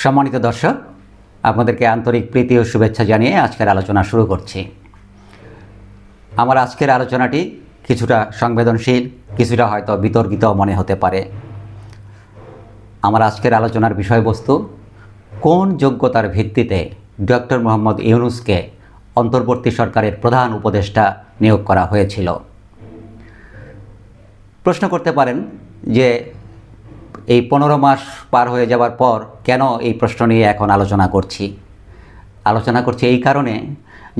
সম্মানিত দর্শক, আপনাদেরকে আন্তরিক প্রীতি ও শুভেচ্ছা জানিয়ে আজকের আলোচনা শুরু করছি। আমার আজকের আলোচনাটি কিছুটা সংবেদনশীল, কিছুটা হয়তো বিতর্কিত মনে হতে পারে। আমার আজকের আলোচনার বিষয়বস্তু, কোন যোগ্যতার ভিত্তিতে ডক্টর মোহাম্মদ ইউনূসকে অন্তর্বর্তী সরকারের প্রধান উপদেষ্টা নিয়োগ করা হয়েছিল। প্রশ্ন করতে পারেন যে এই 15 মাস পার হয়ে যাওয়ার পর কেন এই প্রশ্ন নিয়ে এখন আলোচনা করছি এই কারণে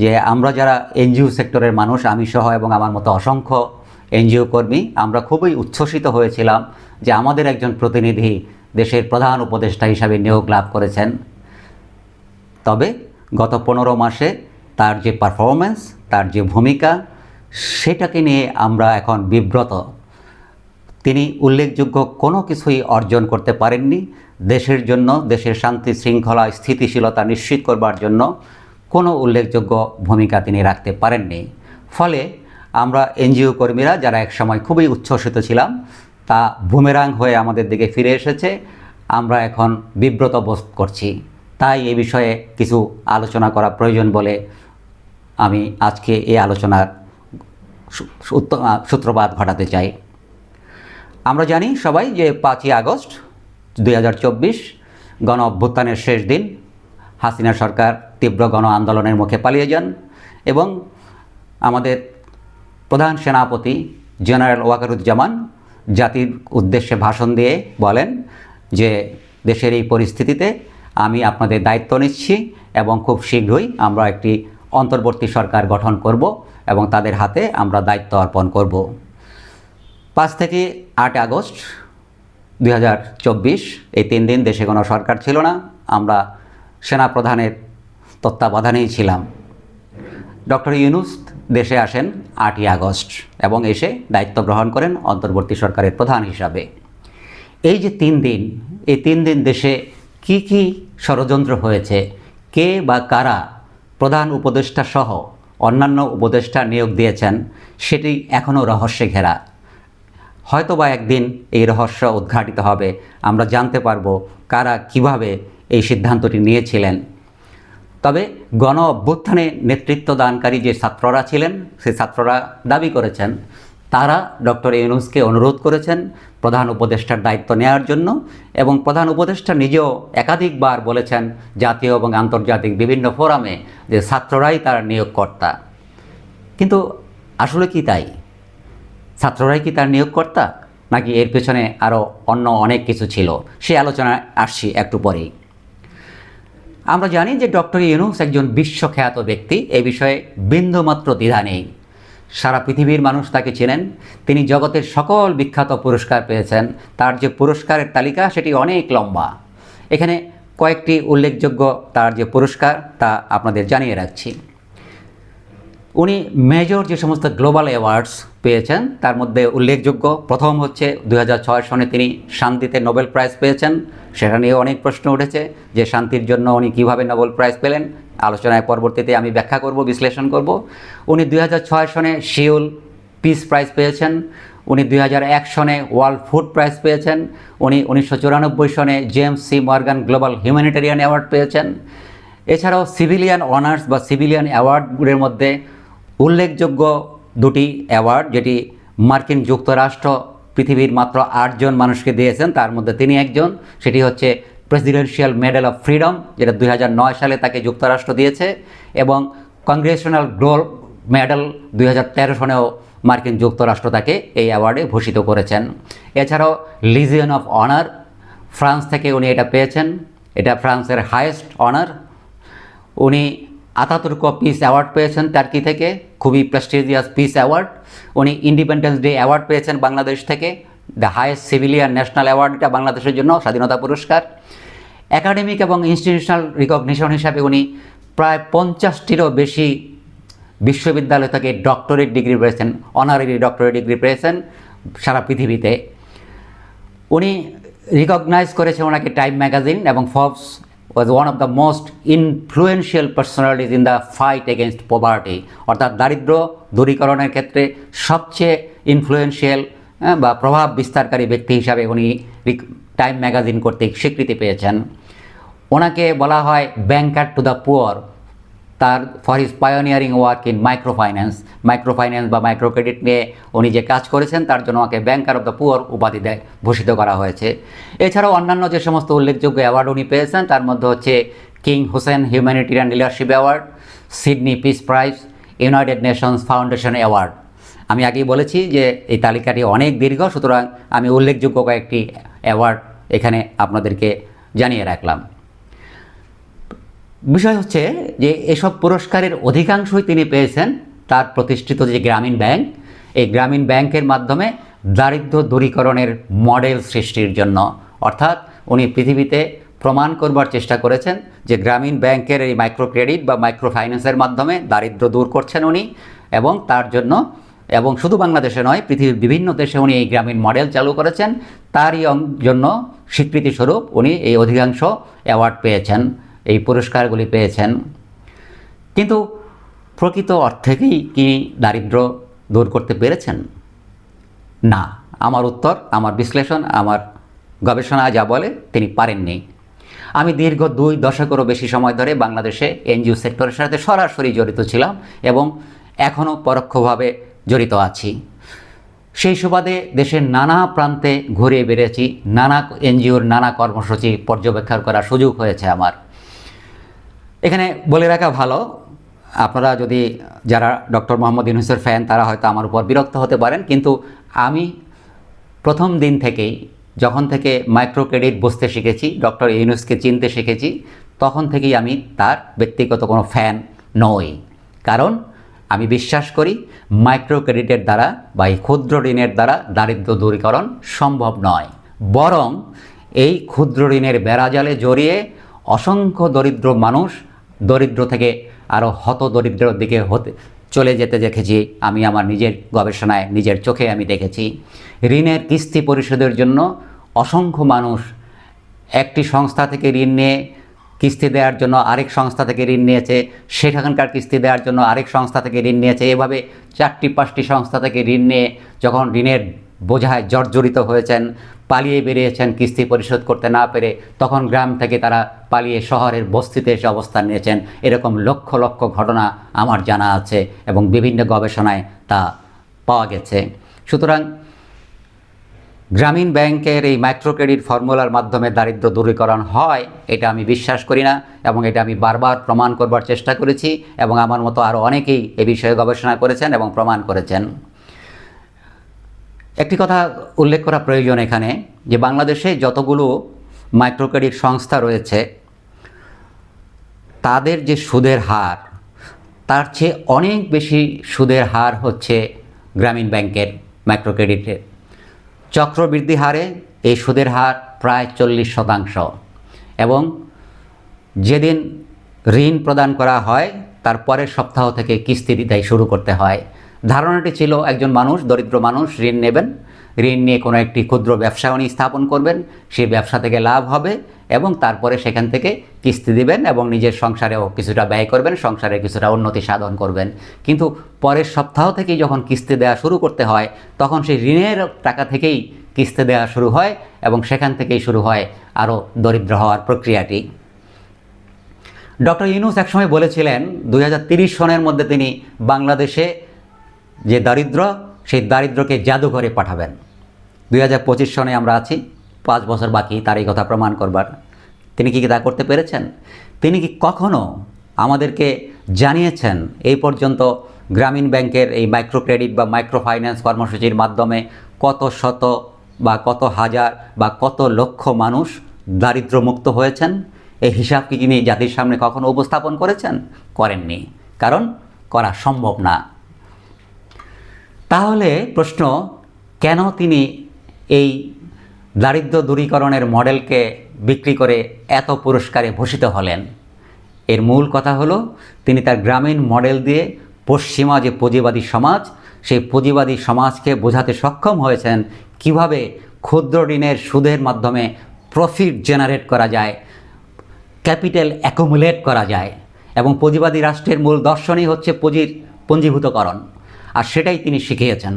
যে আমরা যারা এনজিও সেক্টরের মানুষ, আমি সহ এবং আমার মতো অসংখ্য এনজিও কর্মী, আমরা খুবই উচ্ছ্বসিত হয়েছিলাম যে আমাদের একজন প্রতিনিধি দেশের প্রধান উপদেষ্টা হিসাবে নিয়োগ লাভ করেছেন। তবে গত 15 মাসে তার যে পারফরমেন্স, তার যে ভূমিকা, সেটাকে নিয়ে আমরা এখন বিব্রত। তিনি উল্লেখযোগ্য কোনো কিছুই অর্জন করতে পারেননি। দেশের জন্য, দেশের শান্তি শৃঙ্খলা স্থিতিশীলতা নিশ্চিত করবার জন্য কোনো উল্লেখযোগ্য ভূমিকা তিনি রাখতে পারেননি। ফলে আমরা এনজিও কর্মীরা যারা একসময় খুবই উচ্ছ্বসিত ছিলাম, তা বুমেরাং হয়ে আমাদের দিকে ফিরে এসেছে। আমরা এখন বিব্রত বোধ করছি। তাই এই বিষয়ে কিছু আলোচনা করা প্রয়োজন বলে আমি আজকে এই আলোচনার সূত্রপাত ঘটাতে চাই। আমরা জানি সবাই যে 5ই আগস্ট 2024 গণ অভ্যুত্থানের শেষ দিন। হাসিনা সরকার তীব্র গণ আন্দোলনের মুখে পালিয়ে যান এবং আমাদের প্রধান সেনাপতি জেনারেল ওয়াকারুজ্জামান জাতির উদ্দেশ্যে ভাষণ দিয়ে বলেন যে দেশের এই পরিস্থিতিতে আমি আপনাদের দায়িত্ব নিচ্ছি এবং খুব শীঘ্রই আমরা একটি অন্তর্বর্তী সরকার গঠন করব এবং তাদের হাতে আমরা দায়িত্ব অর্পণ করব। 5 থেকে 8 আগস্ট 2024 এই 3 দিন দেশে কোনো সরকার ছিল না। আমরা সেনাপ্রধানের তত্ত্বাবধানেই ছিলাম। ডক্টর ইউনূস দেশে আসেন 8ই আগস্ট এবং এসে দায়িত্ব গ্রহণ করেন অন্তর্বর্তী সরকারের প্রধান হিসাবে। এই যে 3 দিন, এই 3 দিন দেশে কি কি ষড়যন্ত্র হয়েছে, কে বা কারা প্রধান উপদেষ্টা সহ অন্যান্য উপদেষ্টা নিয়োগ দিয়েছেন, সেটি এখনও রহস্যে ঘেরা। হয়তো বা একদিন এই রহস্য উদ্ঘাটিত হবে, আমরা জানতে পারব কারা কিভাবে এই সিদ্ধান্তটি নিয়েছিলেন। তবে গণ অভ্যুত্থানে নেতৃত্ব দানকারী যে ছাত্ররা ছিলেন, সেই ছাত্ররা দাবি করেছেন তারা ডক্টর ইউনূসকে অনুরোধ করেছেন প্রধান উপদেষ্টার দায়িত্ব নেওয়ার জন্য, এবং প্রধান উপদেষ্টা নিজেও একাধিকবার বলেছেন জাতীয় এবং আন্তর্জাতিক বিভিন্ন ফোরামে যে ছাত্ররাই তার নিয়োগকর্তা। কিন্তু আসলে কি তাই? ছাত্ররাই কি তার নিয়োগকর্তা, নাকি এর পেছনে আরও অন্য অনেক কিছু ছিল? সে আলোচনায় আসছি একটু পরেই। আমরা জানি যে ডক্টর ইউনূস একজন বিশ্বখ্যাত ব্যক্তি, এ বিষয়ে বিন্দুমাত্র দ্বিধা নেই। সারা পৃথিবীর মানুষ তাকে চেনেন। তিনি জগতের সকল বিখ্যাত পুরস্কার পেয়েছেন। তার যে পুরস্কারের তালিকা সেটি অনেক লম্বা। এখানে কয়েকটি উল্লেখযোগ্য তার যে পুরস্কার তা আপনাদের জানিয়ে রাখছি। উনি মেজর যে সমস্ত গ্লোবাল অ্যাওয়ার্ডস পেয়েছেন তার মধ্যে উল্লেখযোগ্য প্রথম হচ্ছে 2006 সনে তিনি শান্তিতে নোবেল প্রাইজ পেয়েছেন। সেটা নিয়ে অনেক প্রশ্ন উঠেছে যে শান্তির জন্য উনি কীভাবে নোবেল প্রাইজ পেলেন। আলোচনায় পরবর্তীতে আমি ব্যাখ্যা করব, বিশ্লেষণ করব। উনি 2006 সনে সিউল পিস প্রাইজ পেয়েছেন। উনি 2001 সনে ওয়ার্ল্ড ফুড প্রাইজ পেয়েছেন। উনি 1994 সনে James C Morgan global humanitarian award পেয়েছেন। এছাড়াও সিভিলিয়ান অনার্স বা সিভিলিয়ান অ্যাওয়ার্ডগুলির মধ্যে উল্লেখযোগ্য 2টি অ্যাওয়ার্ড, যেটি মার্কিন যুক্তরাষ্ট্র পৃথিবীর মাত্র 8 জন মানুষকে দিয়েছেন, তার মধ্যে তিনি একজন। সেটি হচ্ছে প্রেসিডেন্সিয়াল মেডেল অফ ফ্রিডম, যেটা 2009 সালে তাকে যুক্তরাষ্ট্র দিয়েছে, এবং কংগ্রেশনাল গোল্ড মেডেল 2013 সনেও মার্কিন যুক্তরাষ্ট্র তাকে এই অ্যাওয়ার্ডে ভূষিত করেছেন। এছাড়াও লিজিয়ন অফ অনার ফ্রান্স থেকে উনি এটা পেয়েছেন। এটা ফ্রান্সের হাইয়েস্ট অনার। উনি আতাতুর্ক পিস অ্যাওয়ার্ড পেয়েছেন টার্কি থেকে, খুবই প্রেস্টিজিয়াস পিস অ্যাওয়ার্ড। উনি ইন্ডিপেন্ডেন্স ডে অ্যাওয়ার্ড পেয়েছেন বাংলাদেশ থেকে, the highest civilian national award, এটা বাংলাদেশের জন্য স্বাধীনতা পুরস্কার। একাডেমিক এবং ইনস্টিটিউশনাল রিকগনিশন হিসাবে উনি প্রায় 50টিরও বেশি বিশ্ববিদ্যালয় থেকে ডক্টরেট ডিগ্রি পেয়েছেন, অনারারি ডক্টরেট ডিগ্রি পেয়েছেন সারা পৃথিবীতে। উনি রিকগনাইজ করেছে ওনাকে টাইম ম্যাগাজিন, এবং Forbes was one of the most influential personalities in the fight against poverty, অর্থাৎ দারিদ্র দূরীকরণের ক্ষেত্রে সবচেয়ে ইনফ্লুয়েন্সিয়াল বা প্রভাব বিস্তারকারী ব্যক্তি হিসাবে উনি টাইম ম্যাগাজিন কর্তৃক স্বীকৃতি পেয়েছেন। ওনাকে বলা হয় ব্যাংকার টু দ্য পুয়ার, তার for his pioneering work in microfinance বা মাইক্রো ক্রেডিট নিয়ে উনি যে কাজ করেছেন তার জন্য ওনাকে ব্যাংকার অফ দ্য পুয়ার উপাধি ভূষিত করা হয়েছে। এছাড়াও অন্যান্য যে সমস্ত উল্লেখযোগ্য অ্যাওয়ার্ড উনি পেয়েছেন তার মধ্যে হচ্ছে king Hussain humanitarian leadership award, Sydney peace prize, United Nations foundation award. আমি আগেই বলেছি যে এই তালিকাটি অনেক দীর্ঘ, সুতরাং আমি উল্লেখযোগ্য কয়েকটি অ্যাওয়ার্ড এখানে আপনাদেরকে জানিয়ে রাখলাম। বিষয় হচ্ছে যে এসব পুরস্কারের অধিকাংশই তিনি পেয়েছেন তার প্রতিষ্ঠিত যে গ্রামীণ ব্যাংক, এই গ্রামীণ ব্যাংকের মাধ্যমে দারিদ্র্য দূরীকরণের মডেল সৃষ্টির জন্য। অর্থাৎ উনি পৃথিবীতে প্রমাণ করবার চেষ্টা করেছেন যে গ্রামীণ ব্যাংকের এই মাইক্রো ক্রেডিট বা মাইক্রো ফাইন্যান্সের মাধ্যমে দারিদ্র্য দূর করছেন উনি, এবং তার জন্য, এবং শুধু বাংলাদেশে নয় পৃথিবীর বিভিন্ন দেশে উনি এই গ্রামীণ মডেল চালু করেছেন। তারই জন্য স্বীকৃতিস্বরূপ উনি এই অধিকাংশ অ্যাওয়ার্ড পেয়েছেন, এই পুরস্কারগুলি পেয়েছেন। কিন্তু প্রকৃত অর্থে কি দারিদ্র্য দূর করতে পেরেছেন? না। আমার উত্তর, আমার বিশ্লেষণ, আমার গবেষণা যা বলে তিনি পারেননি। আমি দীর্ঘ 2 দশকেরও বেশি সময় ধরে বাংলাদেশে এনজিও সেক্টরের সাথে সরাসরি জড়িত ছিলাম এবং এখনও পরোক্ষভাবে জড়িত আছি। সেই সুবাদে দেশের নানা প্রান্তে ঘুরে বেড়েছি, নানা এনজিওর নানা কর্মসূচি পর্যবেক্ষণ করার সুযোগ হয়েছে আমার। এখানে বলে রাখা ভালো, আপনারা যদি যারা ডক্টর মোহাম্মদ ইউনূসের ফ্যান তারা হয়তো আমার উপর বিরক্ত হতে পারেন, কিন্তু আমি প্রথম দিন থেকেই, যখন থেকে মাইক্রো ক্রেডিট বুঝতে শিখেছি, ডক্টর ইউনূসকে চিনতে শিখেছি, তখন থেকেই আমি তার ব্যক্তিগত কোনো ফ্যান নই। কারণ আমি বিশ্বাস করি মাইক্রো ক্রেডিটের দ্বারা বা এই ক্ষুদ্র ঋণের দ্বারা দারিদ্র্য দূরীকরণ সম্ভব নয়, বরং এই ক্ষুদ্র ঋণের বেড়াজালে জড়িয়ে অসংখ্য দরিদ্র মানুষ দরিদ্র থেকে আরও হত দরিদ্রের দিকে চলে যেতে দেখেছি। আমি আমার নিজের গবেষণায় নিজের চোখে আমি দেখেছি ঋণের কিস্তি পরিশোধের জন্য অসংখ্য মানুষ একটি সংস্থা থেকে ঋণ নিয়ে কিস্তি দেওয়ার জন্য আরেক সংস্থা থেকে ঋণ নিয়েছে, সেখানকার কিস্তি দেওয়ার জন্য আরেক সংস্থা থেকে ঋণ নিয়েছে, এভাবে 4-5টি সংস্থা থেকে ঋণ নিয়ে যখন ঋণের বোঝায় জর্জরিত হয়েছেন, পালিয়ে বেরিয়েছেন কিস্তি পরিশোধ করতে না পেরে, তখন গ্রাম থেকে তারা পালিয়ে শহরের বস্তিতে এসে অবস্থান নিয়েছেন। এরকম লক্ষ লক্ষ ঘটনা আমার জানা আছে এবং বিভিন্ন গবেষণায় তা পাওয়া গেছে। সুতরাং গ্রামীণ ব্যাংকের এই মাইক্রো ক্রেডিট ফর্মুলার মাধ্যমে দারিদ্র্য দূরীকরণ হয় এটা আমি বিশ্বাস করি না, এবং এটা আমি বারবার প্রমাণ করবার চেষ্টা করেছি, এবং আমার মতো আরও অনেকেই এ বিষয়ে গবেষণা করেছেন এবং প্রমাণ করেছেন। একটি কথা উল্লেখ করা প্রয়োজন এখানে, যে বাংলাদেশে যতগুলো মাইক্রো ক্রেডিট সংস্থা রয়েছে তাদের যে সুদের হার, তার চেয়ে অনেক বেশি সুদের হার হচ্ছে গ্রামীণ ব্যাংকের মাইক্রো ক্রেডিটের। চক্রবৃদ্ধি হারে এই সুদের হার প্রায় 40%, এবং যেদিন ঋণ প্রদান করা হয় তার পরের সপ্তাহ থেকে কিস্তি দিতে শুরু করতে হয়। ধারণাটি ছিল একজন মানুষ, দরিদ্র মানুষ ঋণ নেবেন, ঋণ নিয়ে কোনো একটি ক্ষুদ্র ব্যবসা উনি স্থাপন করবেন, সেই ব্যবসা থেকে লাভ হবে এবং তারপরে সেখান থেকে কিস্তি দিবেন এবং নিজের সংসারেও কিছুটা ব্যয় করবেন, সংসারে কিছুটা উন্নতি সাধন করবেন। কিন্তু পরের সপ্তাহ থেকেই যখন কিস্তি দেওয়া শুরু করতে হয় তখন সেই ঋণের টাকা থেকেই কিস্তি দেওয়া শুরু হয় এবং সেখান থেকেই শুরু হয় আরও দরিদ্র হওয়ার প্রক্রিয়াটি। ডক্টর ইউনূস একসময় বলেছিলেন 2030 সনের মধ্যে তিনি বাংলাদেশে যে দারিদ্র, সেই দারিদ্রকে জাদুঘরে পাঠাবেন। 2025 সনে আমরা আছি, 5 বছর বাকি তার এই কথা প্রমাণ করবার। তিনি কি তা করতে পেরেছেন? তিনি কি কখনো আমাদেরকে জানিয়েছেন এই পর্যন্ত গ্রামীণ ব্যাংকের এই মাইক্রো ক্রেডিট বা মাইক্রো ফাইন্যান্স কর্মসূচির মাধ্যমে কত শত বা কত হাজার বা কত লক্ষ মানুষ দারিদ্র্যমুক্ত হয়েছেন? এই হিসাব কি তিনি জাতির সামনে কখনো উপস্থাপন করেছেন? করেননি, কারণ করা সম্ভব না। তাহলে প্রশ্ন, কেন তিনি এই দারিদ্র্য দূরীকরণের মডেলকে বিক্রি করে এত পুরস্কারে ভূষিত হলেন? এর মূল কথা হলো তিনি তার গ্রামীণ মডেল দিয়ে পশ্চিমা যে পুঁজিবাদী সমাজ, সেই পুঁজিবাদী সমাজকে বোঝাতে সক্ষম হয়েছেন কিভাবে ক্ষুদ্র ঋণের সুদের মাধ্যমে প্রফিট জেনারেট করা যায়, ক্যাপিটাল অ্যাকুমুলেট করা যায়, এবং পুঁজিবাদী রাষ্ট্রের মূল দর্শনই হচ্ছে পুঞ্জীভূতকরণ, আর সেটাই তিনি শিখিয়েছেন।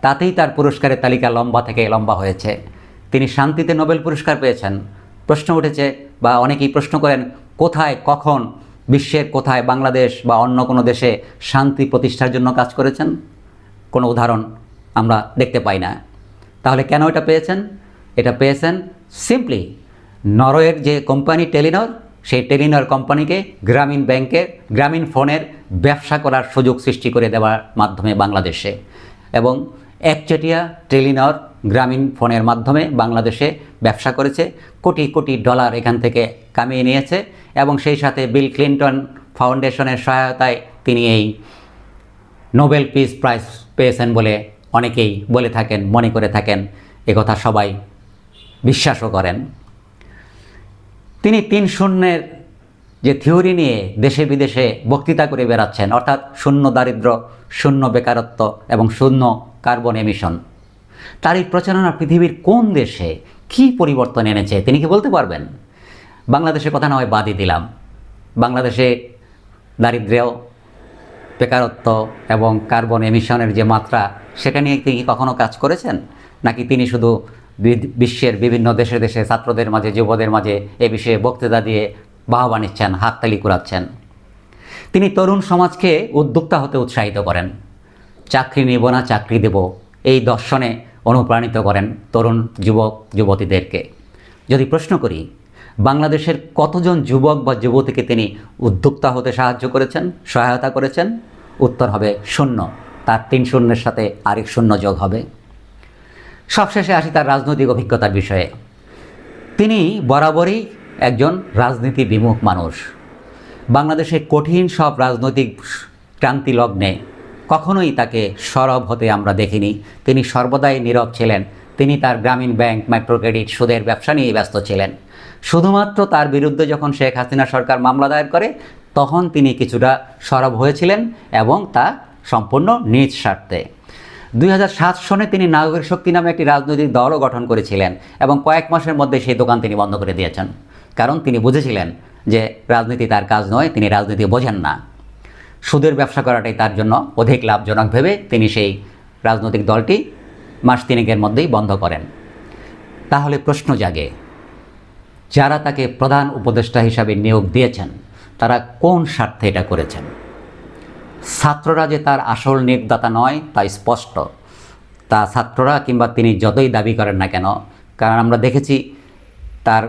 তাতেই তার পুরস্কারের তালিকা লম্বা থেকে লম্বা হয়েছে। তিনি শান্তিতে নোবেল পুরস্কার পেয়েছেন, প্রশ্ন উঠেছে বা অনেকেই প্রশ্ন করেন, কোথায় কখন বিশ্বের কোথায় বাংলাদেশ বা অন্য কোনো দেশে শান্তি প্রতিষ্ঠার জন্য কাজ করেছেন? কোনো উদাহরণ আমরা দেখতে পাই না। তাহলে কেন এটা পেয়েছেন? এটা পেয়েছেন সিম্পলি নরওয়ের যে কোম্পানি টেলিনর, সেই টেলিনর কোম্পানিকে গ্রামীণ ব্যাংকের গ্রামীণ ফোনের ব্যবসা করার সুযোগ সৃষ্টি করে দেওয়ার মাধ্যমে বাংলাদেশে, এবং একচেটিয়া টেলিনর গ্রামীণ ফোনের মাধ্যমে বাংলাদেশে ব্যবসা করেছে, কোটি কোটি ডলার এখান থেকে কামিয়ে নিয়েছে, এবং সেই সাথে বিল ক্লিন্টন ফাউন্ডেশনের সহায়তায় তিনি এই নোবেল পিস প্রাইজ পেয়েছেন বলে অনেকেই বলে থাকেন, মনে করে থাকেন, একথা সবাই বিশ্বাসও করেন। তিনি 3-0 যে থিওরি নিয়ে দেশে বিদেশে বক্তৃতা করে বেড়াচ্ছেন, অর্থাৎ শূন্য দারিদ্র্য, শূন্য বেকারত্ব এবং শূন্য কার্বন এমিশন, তার এই প্রচারণা পৃথিবীর কোন দেশে কী পরিবর্তন এনেছে তিনি কি বলতে পারবেন? বাংলাদেশের কথা না হয় বাদই দিলাম, বাংলাদেশে দারিদ্র্য, বেকারত্ব এবং কার্বন এমিশনের যে মাত্রা, সেটা নিয়ে তিনি কখনো কাজ করেছেন? নাকি তিনি শুধু বিশ্বের বিভিন্ন দেশে দেশে ছাত্রদের মাঝে, যুবদের মাঝে এ বিষয়ে বক্তৃতা দিয়ে বাহবা নিচ্ছেন, হাততালি কুড়াচ্ছেন? তিনি তরুণ সমাজকে উদ্যোক্তা হতে উৎসাহিত করেন, চাকরি নেব না চাকরি দেব, এই দর্শনে অনুপ্রাণিত করেন তরুণ যুবক যুবতীদেরকে। যদি প্রশ্ন করি, বাংলাদেশের কতজন যুবক বা যুবতীকে তিনি উদ্যোক্তা হতে সাহায্য করেছেন, সহায়তা করেছেন? উত্তর হবে 0। তার 3-0-এর সাথে আরেক 0 যোগ হবে। সবশেষে আসি তার রাজনৈতিক অভিজ্ঞতার বিষয়ে। তিনি বরাবরই একজন রাজনীতি বিমুখ মানুষ। বাংলাদেশে কঠিন সব রাজনৈতিক ক্রান্তি লগ্নে কখনোই তাকে সরব হতে আমরা দেখিনি। তিনি সর্বদাই নীরব ছিলেন। তিনি তার গ্রামীণ ব্যাংক, মাইক্রোক্রেডিট, সুদের ব্যবসা নিয়ে ব্যস্ত ছিলেন। শুধুমাত্র তার বিরুদ্ধে যখন শেখ হাসিনা সরকার মামলা দায়ের করে, তখন তিনি কিছুটা সরব হয়েছিলেন, এবং তা সম্পূর্ণ নিজ স্বার্থে। 2007 সনে তিনি নাগরিক শক্তি নামে একটি রাজনৈতিক দলও গঠন করেছিলেন, এবং কয়েক মাসের মধ্যে সেই দোকান তিনি বন্ধ করে দিয়েছেন। কারণ তিনি বুঝেছিলেন যে রাজনীতি তার কাজ নয়, তিনি রাজনীতি বোঝেন না, সুদের ব্যবসা করাটাই তার জন্য অধিক লাভজনক ভেবে তিনি সেই রাজনৈতিক দলটি মাস 3-এর মধ্যেই বন্ধ করেন। তাহলে প্রশ্ন জাগে, যারা তাকে প্রধান উপদেষ্টা হিসাবে নিয়োগ দিয়েছেন, তারা কোন স্বার্থে এটা করেছেন? ছাত্ররা যে তার আসল নিয়োগদাতা নয় তা স্পষ্ট। তা ছাত্ররা কিংবা তিনি যতই দাবি করেন না কেন, কারণ আমরা দেখেছি তার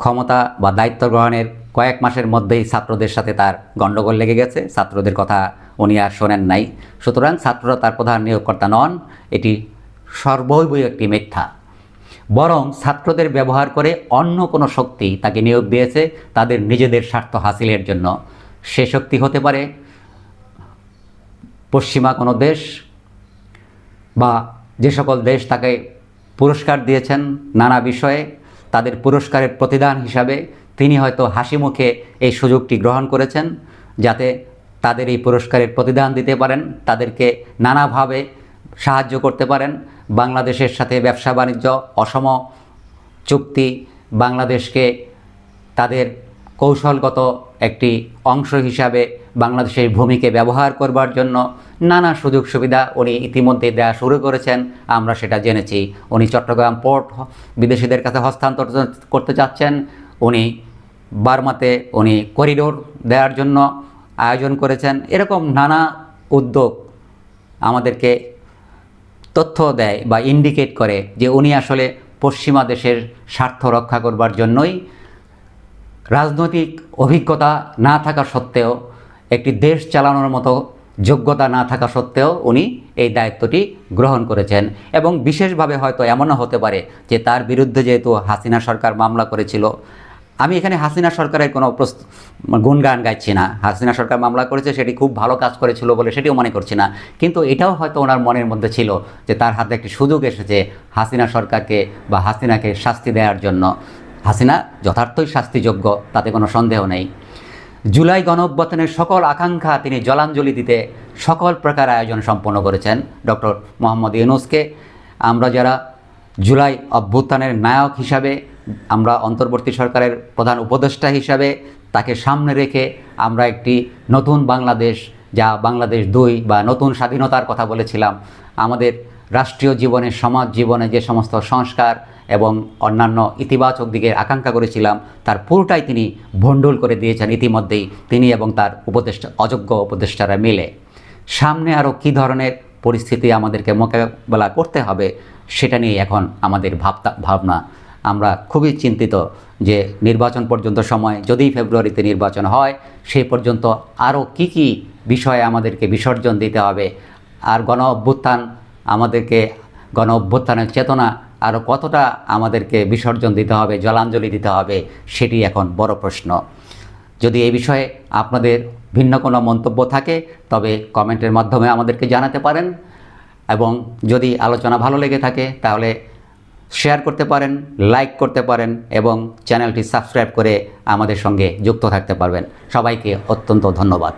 ক্ষমতা বা দায়িত্ব গ্রহণের কয়েক মাসের মধ্যেই ছাত্রদের সাথে তার গণ্ডগোল লেগে গেছে, ছাত্রদের কথা উনি আর শোনেন নাই। সুতরাং ছাত্ররা তার প্রধান নিয়োগকর্তা নন, এটি সর্বৈবই একটি মিথ্যা। বরং ছাত্রদের ব্যবহার করে অন্য কোনো শক্তি তাকে নিয়োগ দিয়েছে তাদের নিজেদের স্বার্থ হাসিলের জন্য। সে শক্তি হতে পারে পশ্চিমা কোনো দেশ, বা যে সকল দেশ তাকে পুরস্কার দিয়েছেন নানা বিষয়ে, তাদের পুরস্কারের প্রতিদান হিসাবে তিনি হয়তো হাসি মুখে এই সুযোগটি গ্রহণ করেছেন, যাতে তাদের এই পুরস্কারের প্রতিদান দিতে পারেন, তাদেরকে নানাভাবে সাহায্য করতে পারেন। বাংলাদেশের সাথে ব্যবসা বাণিজ্য, অসম চুক্তি, বাংলাদেশকে তাদের কৌশলগত একটি অংশ হিসাবে বাংলাদেশের ভূমিকে ব্যবহার করবার জন্য নানা সুযোগ সুবিধা উনি ইতিমধ্যে দেওয়া শুরু করেছেন, আমরা সেটা জেনেছি। উনি চট্টগ্রাম পোর্ট বিদেশিদের কাছে হস্তান্তর করতে চাচ্ছেন, উনি বার্মাতে উনি করিডোর দেওয়ার জন্য আয়োজন করেছেন। এরকম নানা উদ্যোগ আমাদেরকে তথ্য দেয় বা ইন্ডিকেট করে যে উনি আসলে পশ্চিমা দেশের স্বার্থ রক্ষা করবার জন্যই, রাজনৈতিক অভিজ্ঞতা না থাকা সত্ত্বেও, একটি দেশ চালানোর মতো যোগ্যতা না থাকা সত্ত্বেও উনি এই দায়িত্বটি গ্রহণ করেছেন। এবং বিশেষভাবে হয়তো এমনও হতে পারে যে তার বিরুদ্ধে যেহেতু হাসিনা সরকার মামলা করেছিল, আমি এখানে হাসিনা সরকারের কোনো গুণগান গাইছি না, হাসিনা সরকার মামলা করেছে সেটি খুব ভালো কাজ করেছিল বলে সেটিও মনে করছি না, কিন্তু এটাও হয়তো ওনার মনের মধ্যে ছিল যে তার হাতে একটি সুযোগ এসেছে হাসিনা সরকারকে বা হাসিনাকে শাস্তি দেওয়ার জন্য। হাসিনা যথার্থই শাস্তিযোগ্য, তাতে কোনো সন্দেহ নেই। জুলাই গণঅভ্যুত্থানের সকল আকাঙ্ক্ষা তিনি জলাঞ্জলি দিতে সকল প্রকার আয়োজন সম্পন্ন করেছেন ডক্টর মোহাম্মদ ইউনূসকে। আমরা যারা জুলাই অভ্যুত্থানের নায়ক হিসাবে, আমরা অন্তর্বর্তী সরকারের প্রধান উপদেষ্টা হিসাবে তাকে সামনে রেখে আমরা একটি নতুন বাংলাদেশ, যা বাংলাদেশ 2 বা নতুন স্বাধীনতার কথা বলেছিলাম, আমাদের রাষ্ট্রীয় জীবনে, সমাজ জীবনে যে সমস্ত সংস্কার এবং অন্যান্য ইতিবাচক দিকের আকাঙ্ক্ষা করেছিলাম তার পুরোটাই তিনি ভণ্ডুল করে দিয়েছেন ইতিমধ্যেই, তিনি এবং তার উপদেষ্টা অযোগ্য উপদেষ্টারা মিলে। সামনে আরও কী ধরনের পরিস্থিতি আমাদেরকে মোকাবেলা করতে হবে সেটা নিয়ে এখন আমাদের ভাবনা। আমরা খুবই চিন্তিত যে নির্বাচন পর্যন্ত সময়, যদি ফেব্রুয়ারিতে নির্বাচন হয় সেই পর্যন্ত আরও কি বিষয়ে আমাদেরকে বিসর্জন দিতে হবে, আর গণ অভ্যুত্থানের চেতনা আরও কতটা আমাদেরকে বিসর্জন দিতে হবে, জলাঞ্জলি দিতে হবে, সেটি এখন বড় প্রশ্ন। যদি এই বিষয়ে আপনাদের ভিন্ন কোনো মন্তব্য থাকে তবে কমেন্টের মাধ্যমে আমাদেরকে জানাতে পারেন, এবং যদি আলোচনা ভালো লেগে থাকে তাহলে শেয়ার করতে পারেন, লাইক করতে পারেন এবং চ্যানেলটি সাবস্ক্রাইব করে আমাদের সঙ্গে যুক্ত থাকতে পারবেন। সবাইকে অত্যন্ত ধন্যবাদ।